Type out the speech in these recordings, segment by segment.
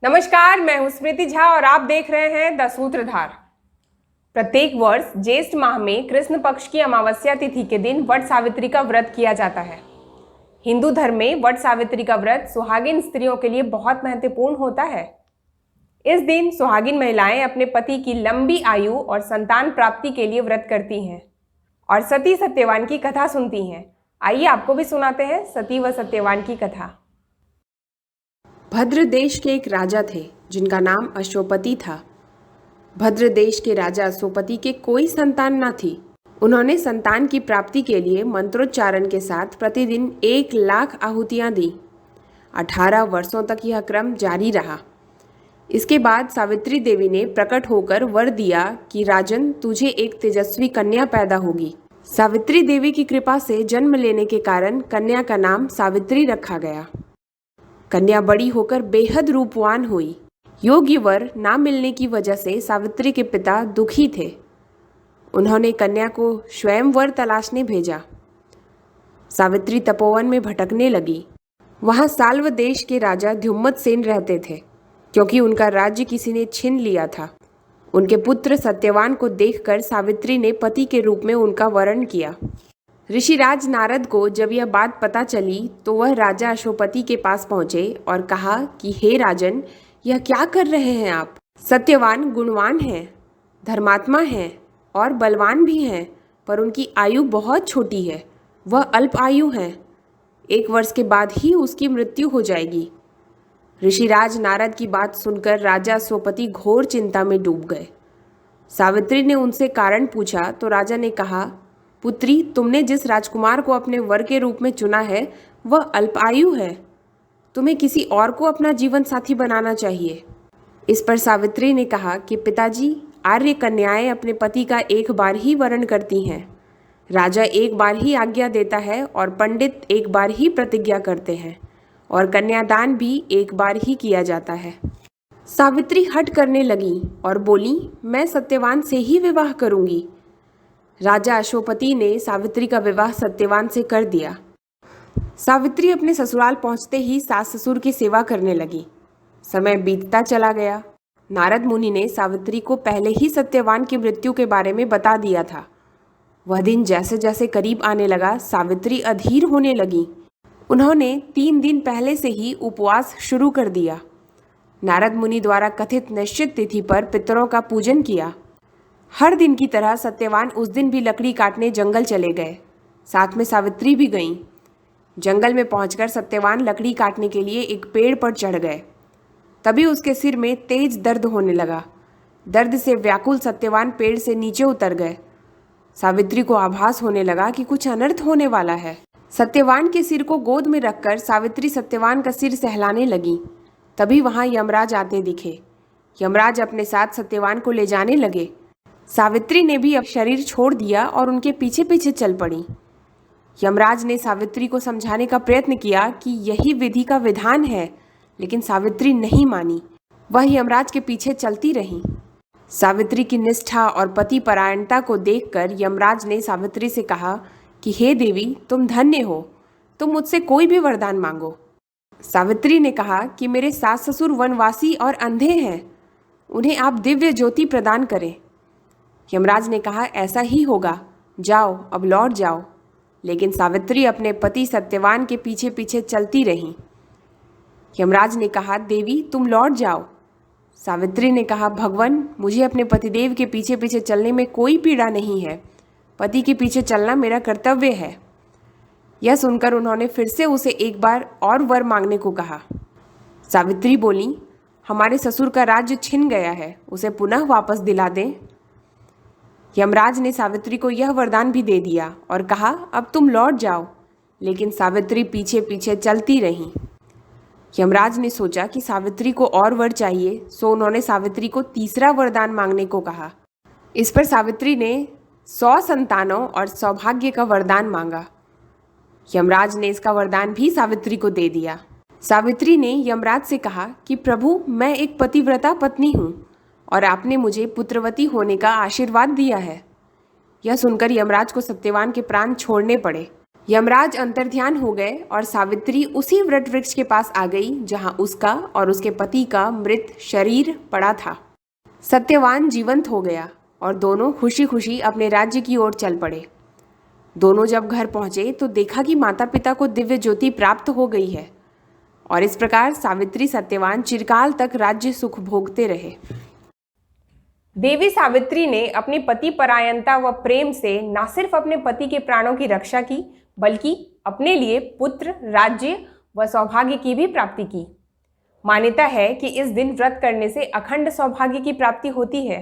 नमस्कार, मैं हूं स्मृति झा और आप देख रहे हैं द सूत्रधार। प्रत्येक वर्ष ज्येष्ठ माह में कृष्ण पक्ष की अमावस्या तिथि के दिन वट सावित्री का व्रत किया जाता है। हिंदू धर्म में वट सावित्री का व्रत सुहागिन स्त्रियों के लिए बहुत महत्वपूर्ण होता है। इस दिन सुहागिन महिलाएं अपने पति की लंबी आयु और संतान प्राप्ति के लिए व्रत करती हैं और सती सत्यवान की कथा सुनती हैं। आइए आपको भी सुनाते हैं सती व सत्यवान की कथा। भद्र देश के एक राजा थे जिनका नाम अश्वपति था। भद्र देश के राजा अश्वपति के कोई संतान न थी। उन्होंने संतान की प्राप्ति के लिए मंत्रोच्चारण के साथ प्रतिदिन 1,00,000 आहुतियां दी। 18 वर्षों तक यह क्रम जारी रहा। इसके बाद सावित्री देवी ने प्रकट होकर वर दिया कि राजन, तुझे एक तेजस्वी कन्या पैदा होगी। सावित्री देवी की कृपा से जन्म लेने के कारण कन्या का नाम सावित्री रखा गया। कन्या बड़ी होकर बेहद रूपवान हुई। योग्य वर ना मिलने की वजह से सावित्री के पिता दुखी थे। उन्होंने कन्या को स्वयं वर तलाशने भेजा। सावित्री तपोवन में भटकने लगी। वहां साल्व देश के राजा ध्युमत सेन रहते थे, क्योंकि उनका राज्य किसी ने छीन लिया था। उनके पुत्र सत्यवान को देखकर सावित्री ने पति के रूप में उनका वरण किया। ऋषिराज नारद को जब यह बात पता चली तो वह राजा अश्वपति के पास पहुंचे और कहा कि हे राजन, यह क्या कर रहे हैं आप? सत्यवान गुणवान हैं, धर्मात्मा हैं और बलवान भी हैं, पर उनकी आयु बहुत छोटी है। वह अल्प आयु हैं। 1 वर्ष के बाद ही उसकी मृत्यु हो जाएगी। ऋषिराज नारद की बात सुनकर राजा अश्वपति घोर चिंता में डूब गए। सावित्री ने उनसे कारण पूछा तो राजा ने कहा, पुत्री, तुमने जिस राजकुमार को अपने वर के रूप में चुना है वह अल्पायु है। तुम्हें किसी और को अपना जीवन साथी बनाना चाहिए। इस पर सावित्री ने कहा कि पिताजी, आर्य कन्याएं अपने पति का एक बार ही वरण करती हैं। राजा एक बार ही आज्ञा देता है और पंडित एक बार ही प्रतिज्ञा करते हैं और कन्यादान भी एक बार ही किया जाता है। सावित्री हठ करने लगी और बोली, मैं सत्यवान से ही विवाह करूंगी। राजा अश्वपति ने सावित्री का विवाह सत्यवान से कर दिया। सावित्री अपने ससुराल पहुंचते ही सास ससुर की सेवा करने लगी। समय बीतता चला गया। नारद मुनि ने सावित्री को पहले ही सत्यवान की मृत्यु के बारे में बता दिया था। वह दिन जैसे जैसे करीब आने लगा, सावित्री अधीर होने लगी। उन्होंने 3 दिन पहले से ही उपवास शुरू कर दिया। नारद मुनि द्वारा कथित निश्चित तिथि पर पितरों का पूजन किया। हर दिन की तरह सत्यवान उस दिन भी लकड़ी काटने जंगल चले गए। साथ में सावित्री भी गईं। जंगल में पहुंचकर सत्यवान लकड़ी काटने के लिए एक पेड़ पर चढ़ गए। तभी उसके सिर में तेज दर्द होने लगा। दर्द से व्याकुल सत्यवान पेड़ से नीचे उतर गए। सावित्री को आभास होने लगा कि कुछ अनर्थ होने वाला है। सत्यवान के सिर को गोद में रखकर सावित्री सत्यवान का सिर सहलाने लगी। तभी वहां यमराज आते दिखे। यमराज अपने साथ सत्यवान को ले जाने लगे। सावित्री ने भी अब शरीर छोड़ दिया और उनके पीछे पीछे चल पड़ी। यमराज ने सावित्री को समझाने का प्रयत्न किया कि यही विधि का विधान है, लेकिन सावित्री नहीं मानी। वह यमराज के पीछे चलती रही। सावित्री की निष्ठा और पति परायणता को देखकर यमराज ने सावित्री से कहा कि हे देवी, तुम धन्य हो, तुम मुझसे कोई भी वरदान मांगो। सावित्री ने कहा कि मेरे सास ससुर वनवासी और अंधे हैं, उन्हें आप दिव्य ज्योति प्रदान करें। यमराज ने कहा, ऐसा ही होगा, जाओ, अब लौट जाओ। लेकिन सावित्री अपने पति सत्यवान के पीछे पीछे चलती रही। यमराज ने कहा, देवी, तुम लौट जाओ। सावित्री ने कहा, भगवान, मुझे अपने पतिदेव के पीछे पीछे चलने में कोई पीड़ा नहीं है। पति के पीछे चलना मेरा कर्तव्य है। यह सुनकर उन्होंने फिर से उसे एक बार और वर मांगने को कहा। सावित्री बोली, हमारे ससुर का राज्य छिन गया है, उसे पुनः वापस दिला दें। यमराज ने सावित्री को यह वरदान भी दे दिया और कहा, अब तुम लौट जाओ। लेकिन सावित्री पीछे पीछे चलती रही। यमराज ने सोचा कि सावित्री को और वर चाहिए, सो उन्होंने सावित्री को तीसरा वरदान मांगने को कहा। इस पर सावित्री ने 100 संतानों और सौभाग्य का वरदान मांगा। यमराज ने इसका वरदान भी सावित्री को दे दिया। सावित्री ने यमराज से कहा कि प्रभु, मैं एक पतिव्रता पत्नी हूँ और आपने मुझे पुत्रवती होने का आशीर्वाद दिया है। यह सुनकर यमराज को सत्यवान के प्राण छोड़ने पड़े। यमराज अंतर्ध्यान हो गए और सावित्री उसी वट वृक्ष के पास आ गई जहां उसका और उसके पति का मृत शरीर पड़ा था। सत्यवान जीवंत हो गया और दोनों खुशी खुशी अपने राज्य की ओर चल पड़े। दोनों जब घर पहुंचे तो देखा कि माता पिता को दिव्य ज्योति प्राप्त हो गई है और इस प्रकार सावित्री सत्यवान चिरकाल तक राज्य सुख भोगते रहे। देवी सावित्री ने अपनी पति परायणता व प्रेम से न सिर्फ अपने पति के प्राणों की रक्षा की बल्कि अपने लिए पुत्र, राज्य व सौभाग्य की भी प्राप्ति की। मान्यता है कि इस दिन व्रत करने से अखंड सौभाग्य की प्राप्ति होती है।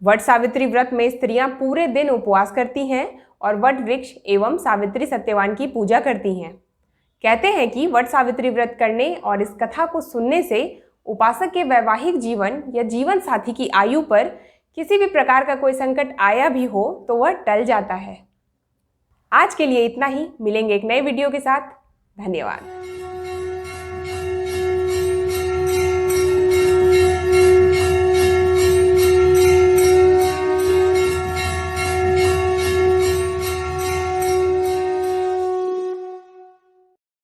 वट सावित्री व्रत में स्त्रियां पूरे दिन उपवास करती हैं और वट वृक्ष एवं सावित्री सत्यवान की पूजा करती हैं। कहते हैं कि वट सावित्री व्रत करने और इस कथा को सुनने से उपासक के वैवाहिक जीवन या जीवन साथी की आयु पर किसी भी प्रकार का कोई संकट आया भी हो तो वह टल जाता है। आज के लिए इतना ही। मिलेंगे एक नए वीडियो के साथ। धन्यवाद।